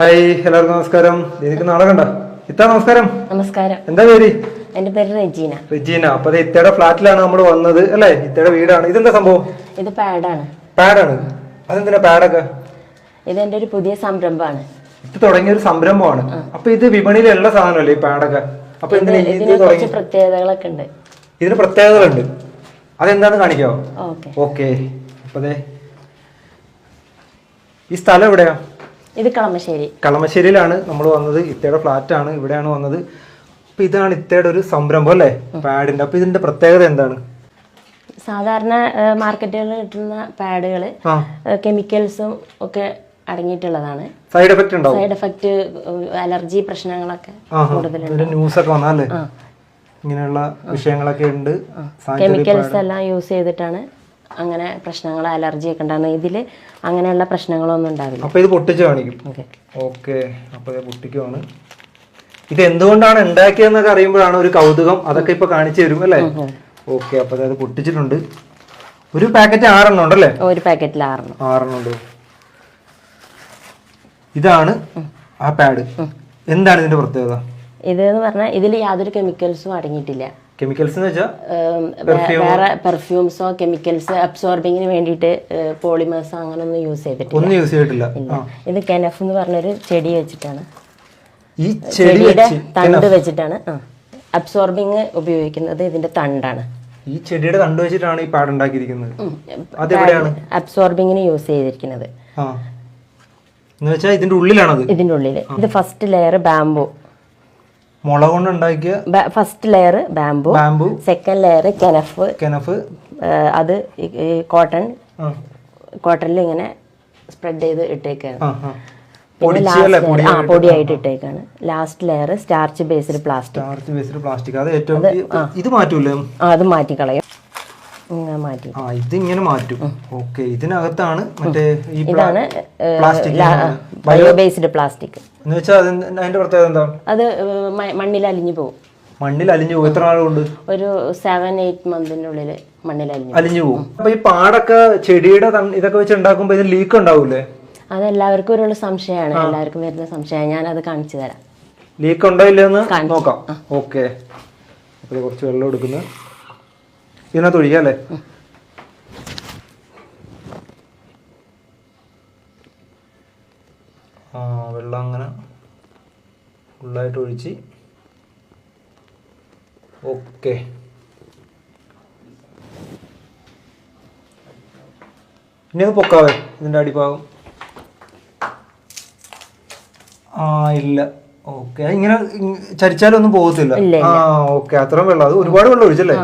Hi എല്ലാവർക്കും നമസ്കാരം. എനിക്ക് നാളെ കണ്ട ഇത്ത നമസ്കാരം. നമസ്കാരം. എന്താ പേര്? എന്റെ പേര് റെജീന. റെജീന. അപ്പൊ ഇത്തയുടെ ഫ്ലാറ്റിലാണ് നമ്മൾ വന്നത് അല്ലേ? ഇത്തയുടെ വീടാണ്. ഇതെന്താ സംഭവം? ഇത് പാഡാണ്. പാഡാണ്. അതെന്തിനാ പാഡൊക്കെ? ഇത് എന്റെ ഒരു പുതിയ സംരംഭമാണ്. ഇത് തുടങ്ങിയ ഒരു സംരംഭമാണ്. അപ്പൊ ഇത് വിപണിയിലുള്ള സാധനമല്ലേ ഈ പാഡൊക്കെ? അപ്പൊ ഇതിന് കുറച്ച് പ്രത്യേകതകളൊക്കെ ഉണ്ട്. ഇതിന് പ്രത്യേകതകളുണ്ട്. അതെന്താന്ന് കാണിക്കാവോ? ഓക്കെ. അപ്പൊ ഈ സ്ഥലം എവിടെയാ? ഇത് കളമശ്ശേരി. കളമശ്ശേരിയിലാണ് നമ്മൾ വന്നത്. ഇത്തയുടെ ഫ്ലാറ്റ് ആണ്, ഇവിടെയാണ് വന്നത്. അപ്പൊ ഇതാണ് ഇത്തയുടെ ഒരു സംരംഭം അല്ലേ, പാഡിന്റെ. അപ്പൊ ഇതിന്റെ പ്രത്യേകത എന്താണ്? സാധാരണ മാർക്കറ്റുകളിൽ കിട്ടുന്ന പാഡുകൾ കെമിക്കൽസും ഒക്കെ അടങ്ങിയിട്ടുള്ളതാണ്. സൈഡ് എഫക്ട് ഉണ്ടാവും. സൈഡ് എഫക്ട്, അലർജി പ്രശ്നങ്ങളൊക്കെ കൂടുതലുണ്ട്. ന്യൂസ് ഒക്കെ വന്നാലേ ഇങ്ങനെയുള്ള വിഷയങ്ങളൊക്കെ ഉണ്ട്. കെമിക്കൽസ് എല്ലാം യൂസ് ചെയ്തിട്ടാണ് അങ്ങനെ പ്രശ്നങ്ങൾ, അലർജി ഒക്കെ ഉണ്ടാകുന്നത്. ഇതില് അങ്ങനെയുള്ള പ്രശ്നങ്ങളൊന്നും ഉണ്ടാവില്ല. അപ്പൊ ഇത് പൊട്ടിച്ച് കാണിക്കും. ഓക്കെ. അപ്പൊ പൊട്ടിക്കുവാണ്. ഇത് എന്തുകൊണ്ടാണ് ഉണ്ടാക്കിയതെന്നൊക്കെ അറിയുമ്പോഴാണ് ഒരു കൗതുകം. അതൊക്കെ ഇപ്പൊ കാണിച്ചു തരും അല്ലേ? ഓക്കെ. അപ്പൊ അത് പൊട്ടിച്ചിട്ടുണ്ട്. ഒരു പാക്കറ്റ് 6 എണ്ണം ഉണ്ടല്ലേ? ഒരു പാക്കറ്റിൽ 6 എണ്ണം ഉണ്ട്. ഇതാണ് ആ പാഡ്. എന്താണ് ഇതിന്റെ പ്രത്യേകത? ഇതെന്ന് പറഞ്ഞാൽ ഇതിൽ യാതൊരു കെമിക്കൽസും അടങ്ങിയിട്ടില്ല. കെമിക്കൽസ് എന്ന് വെച്ചാൽ വേറെ പെർഫ്യൂംസോ കെമിക്കൽസ് അബ്സോർബിങ്ങിന് വേണ്ടിയിട്ട് പോളിമേഴ്സോ അങ്ങനെ ഒന്നും യൂസ് ചെയ്തിട്ടില്ല. ഇത് കെനഫ് എന്ന് പറഞ്ഞൊരു ചെടി വെച്ചിട്ടാണ്, ഈ ചെടിയുടെ തണ്ട് വെച്ചിട്ടാണ് അബ്സോർബിങ് ഉപയോഗിക്കുന്നത്. ഇതിന്റെ തണ്ടാണ്. ഈ ചെടിയുടെ തണ്ട് വെച്ചിട്ടാണ് ഈ പാഡ് ഉണ്ടാക്കിയിരിക്കുന്നത്. അതെവിടെയാണ് അബ്സോർബിങ്ങിന് യൂസ് ചെയ്തിരിക്കുന്നത്? എന്ന് വെച്ചാൽ ഇതിന്റെ ഉള്ളിലാണത്. ഇതിന്റെ ഉള്ളില് ഇത് ഫസ്റ്റ് ലെയർ ബാംബു, മുള കൊണ്ട് ഉണ്ടാക്കിയ first layer bamboo, second layer kenaf, അത് കോട്ടണിൽ ഇങ്ങനെ സ്പ്രെഡ് ചെയ്ത് ഇട്ടേക്കാണ്. പൊടിയായിട്ട് ഇട്ടേക്കാണ്. Last layer starch based plastic. ഇത് മാറ്റൂലേ? അത് മാറ്റിക്കളയും. ഇതിങ്ങനെ മാറ്റും. ഓക്കെ. ഇതിനകത്താണ് മറ്റേ ഇതാണ് ബയോ ബേസ്ഡ് പ്ലാസ്റ്റിക്. എന്ന് വെച്ചാൽ അതിന്റെ പ്രത്യേകത എന്താ? അത് മണ്ണിൽ അലിഞ്ഞു പോകും. മണ്ണിൽ അലിഞ്ഞു പോകും. എത്ര നാളുകൊണ്ട്? ഒരു 7-8 മന്തിനുള്ളിൽ മണ്ണിൽ അലിഞ്ഞു പോകും. അപ്പൊ ഈ പാടൊക്കെ ചെടിയുടെ ഇതൊക്കെ വെച്ച് ഉണ്ടാക്കുമ്പോ ഇതിന് ലീക്ക് ഉണ്ടാവൂലേ? അതെല്ലാവർക്കും ഒരു സംശയമാണ്. എല്ലാവർക്കും വരുന്ന സംശയമാണ്. ഞാൻ അത് കാണിച്ചു തരാം. ലീക്ക് ഉണ്ടോ ഇല്ലെന്ന് നോക്കാം. ഓക്കെ. അപ്പൊ കുറച്ച് വെള്ളം എടുക്കുന്നു. ഇതിനകത്ത് ഒഴിക്കാം അല്ലേ? വെള്ളം അങ്ങനെ ഫുള്ളായിട്ട് ഒഴിച്ച്. ഓക്കെ. ഇനി അത് പൊക്കാവേ ഇതിന്റെ അടിഭാഗം. ഇല്ല. ഓക്കെ. ഇങ്ങനെ ചരിച്ചാലൊന്നും പോകത്തില്ല. ഓക്കെ. അത്രയും വെള്ളം. അത് ഒരുപാട് വെള്ളം ഒഴിച്ചല്ലേ?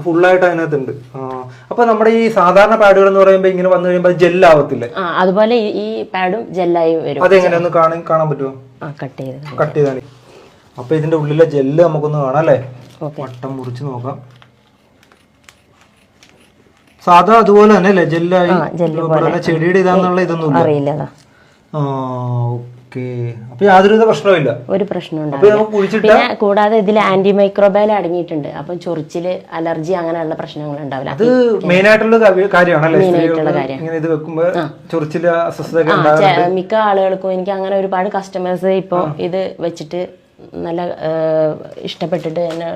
ഫുള്ളായിട്ട് അതിനകത്തുണ്ട്. അപ്പൊ നമ്മുടെ ഈ സാധാരണ പാഡുകൾ എന്ന് പറയുമ്പോ ഇങ്ങനെ വന്നു കഴിയുമ്പോൾ ജെല്ലാവത്തില്ലേ? അതുപോലെ ഈ പാഡും ജെല്ലായി വരും. അതെങ്ങനെയൊന്ന് കാണാൻ പറ്റുമോ? കട്ട് ചെയ്താണ്. അപ്പൊ ഇതിന്റെ ഉള്ളിലെ ജെല്ല് നമുക്കൊന്ന് കാണാം അല്ലേ? വട്ടം മുറിച്ച് നോക്കാം. സാധാ അതുപോലെ തന്നെ അല്ലേ? ജെല്ലായി ചെടിയുടെ ഇതാന്നുള്ള ഇതൊന്നും അറിയില്ല. അപ്പൊ യാതൊരുവിധ പ്രശ്നമില്ല. ഒരു പ്രശ്നം പിന്നെ കൂടാതെ ഇതിൽ ആന്റി മൈക്രോബയൽ അടങ്ങിയിട്ടുണ്ട്. അപ്പം ചൊറിച്ചില്, അലർജി അങ്ങനെയുള്ള പ്രശ്നങ്ങൾ ഉണ്ടാവില്ല. അത് മെയിൻ ആയിട്ടുള്ള കാര്യമാണ്. മിക്ക ആളുകൾക്കും, എനിക്ക് അങ്ങനെ ഒരുപാട് കസ്റ്റമേഴ്സ് ഇപ്പൊ ഇത് വെച്ചിട്ട് നല്ല ഇഷ്ടപ്പെട്ടിട്ട് എന്നെ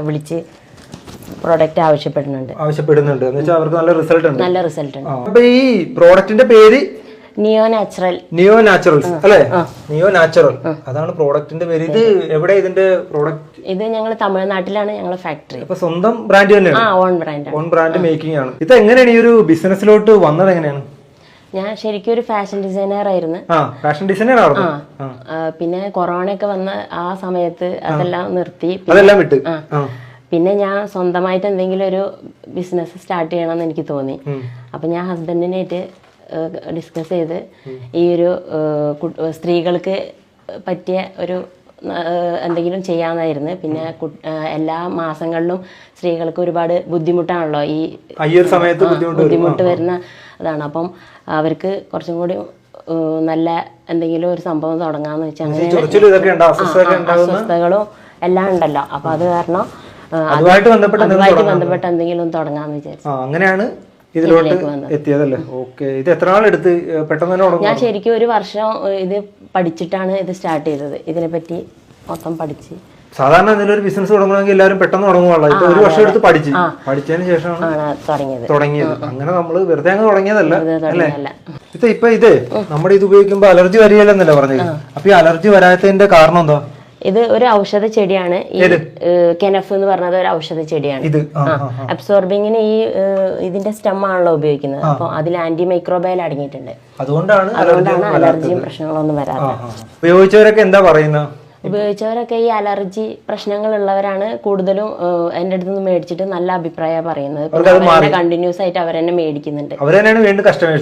വിളിച്ച് പ്രോഡക്റ്റ് ആവശ്യപ്പെടുന്നുണ്ട്. അവർക്ക് നല്ല റിസൾട്ട് ഉണ്ട്. നല്ല റിസൾട്ട് ഉണ്ട്. അപ്പൊ ഈ പ്രോഡക്റ്റിന്റെ പേര് നിയോ നാച്ചുറൽസ് അല്ലേ? നിയോ നാച്ചുറൽ അതാണ് പ്രോഡക്റ്റിന്റെ പേര്. ഇത് എവിടെ ഇതിന്റെ പ്രോഡക്റ്റ്? ഇത് ഞങ്ങൾ തമിഴ്നാട്ടിലാണ് ഞങ്ങളെ ഫാക്ടറി. അപ്പൊ സ്വന്തം ബ്രാൻഡ് തന്നെയാണ്? ഓൺ ബ്രാൻഡ് മേക്കിംഗ് ആണ്. ഇത് എങ്ങനെയാണ് ഈ ഒരു ബിസിനസ്സിലോട്ട് വന്നത്? എങ്ങനെയാണ്? ഞാൻ ശരിക്കും ഒരു ഫാഷൻ ഡിസൈനർ ആയിരുന്നു. ഫാഷൻ ഡിസൈനർ ആയിരുന്നു. പിന്നെ കൊറോണ ഒക്കെ വന്ന ആ സമയത്ത് അതെല്ലാം നിർത്തി. അതെല്ലാം വിട്ട് പിന്നെ ഞാൻ സ്വന്തമായിട്ട് എന്തെങ്കിലും ഒരു ബിസിനസ് സ്റ്റാർട്ട് ചെയ്യണമെന്ന് എനിക്ക് തോന്നി. അപ്പൊ ഞാൻ ഹസ്ബൻഡിനായിട്ട് ഡിസ്കസ് ചെയ്ത് ഈ ഒരു സ്ത്രീകൾക്ക് പറ്റിയ ഒരു എന്തെങ്കിലും ചെയ്യാമെന്നായിരുന്നു. പിന്നെ എല്ലാ മാസങ്ങളിലും സ്ത്രീകൾക്ക് ഒരുപാട് ബുദ്ധിമുട്ടാണല്ലോ, ഈ ബുദ്ധിമുട്ട് വരുന്ന അതാണ്. അപ്പം അവർക്ക് കുറച്ചും കൂടി നല്ല എന്തെങ്കിലും ഒരു സംഭവം തുടങ്ങാന്ന് വെച്ചാൽ അങ്ങനെ അസ്വസ്ഥതകളും എല്ലാം ഉണ്ടല്ലോ. അപ്പൊ അത് കാരണം അതുമായിട്ട് ബന്ധപ്പെട്ട എന്തെങ്കിലും തുടങ്ങാന്ന് വിചാരിച്ചു. അങ്ങനെയാണ് ഇതിലോട്ട് എത്തിയതല്ലേ? ഓക്കെ. ഇത് എത്ര നാളെടുത്ത് പെട്ടെന്ന് തന്നെ തുടങ്ങും? ഞാൻ ശരിക്കും ഒരു വർഷം ഇത് പഠിച്ചിട്ടാണ് ഇത് സ്റ്റാർട്ട് ചെയ്തത്. ഇതിനെപ്പറ്റി മൊത്തം പഠിച്ച്. സാധാരണ എന്തെങ്കിലും ഒരു ബിസിനസ് തുടങ്ങണമെങ്കിൽ എല്ലാവരും പെട്ടെന്ന് തുടങ്ങുകയുള്ളൂ. ഇത് ഒരു വർഷം എടുത്ത് പഠിച്ചതിന് ശേഷമാണ് തുടങ്ങിയത്. അങ്ങനെ നമ്മള് വെറുതെ അങ്ങ് തുടങ്ങിയതല്ല അല്ലേ? ഇപ്പൊ ഇത് നമ്മുടെ ഇത് ഉപയോഗിക്കുമ്പോ അലർജി വരികയല്ലെന്നല്ലേ പറഞ്ഞത്? അപ്പൊ ഈ അലർജി വരാത്തതിന്റെ കാരണം എന്താ? ഇത് ഒരു ഔഷധ ചെടിയാണ്. ഈ കെനഫ് എന്ന് പറഞ്ഞത് ഒരു ഔഷധ ചെടിയാണ്. അബ്സോർബിങ്ങിന് ഈ ഇതിന്റെ സ്റ്റെം ആണല്ലോ ഉപയോഗിക്കുന്നത്. അപ്പൊ അതിൽ ആന്റി മൈക്രോബയൽ അടങ്ങിയിട്ടുണ്ട്. അതുകൊണ്ടാണ് അലർജിയും പ്രശ്നങ്ങളൊന്നും വരാത്തത്. ഉപയോഗിച്ചവരൊക്കെ എന്താ പറയുന്നത്? ഉപയോഗിച്ചവരൊക്കെ ഈ അലർജി പ്രശ്നങ്ങളുള്ളവരാണ് കൂടുതലും എൻ്റെ അടുത്ത് നിന്ന് മേടിച്ചിട്ട് നല്ല അഭിപ്രായം പറയുന്നത്. കണ്ടിന്യൂസ് ആയിട്ട് അവരെന്നെ മേടിക്കുന്നുണ്ട്. അവരെന്നെയാണ് വീണ്ടും കസ്റ്റമേഴ്സ്.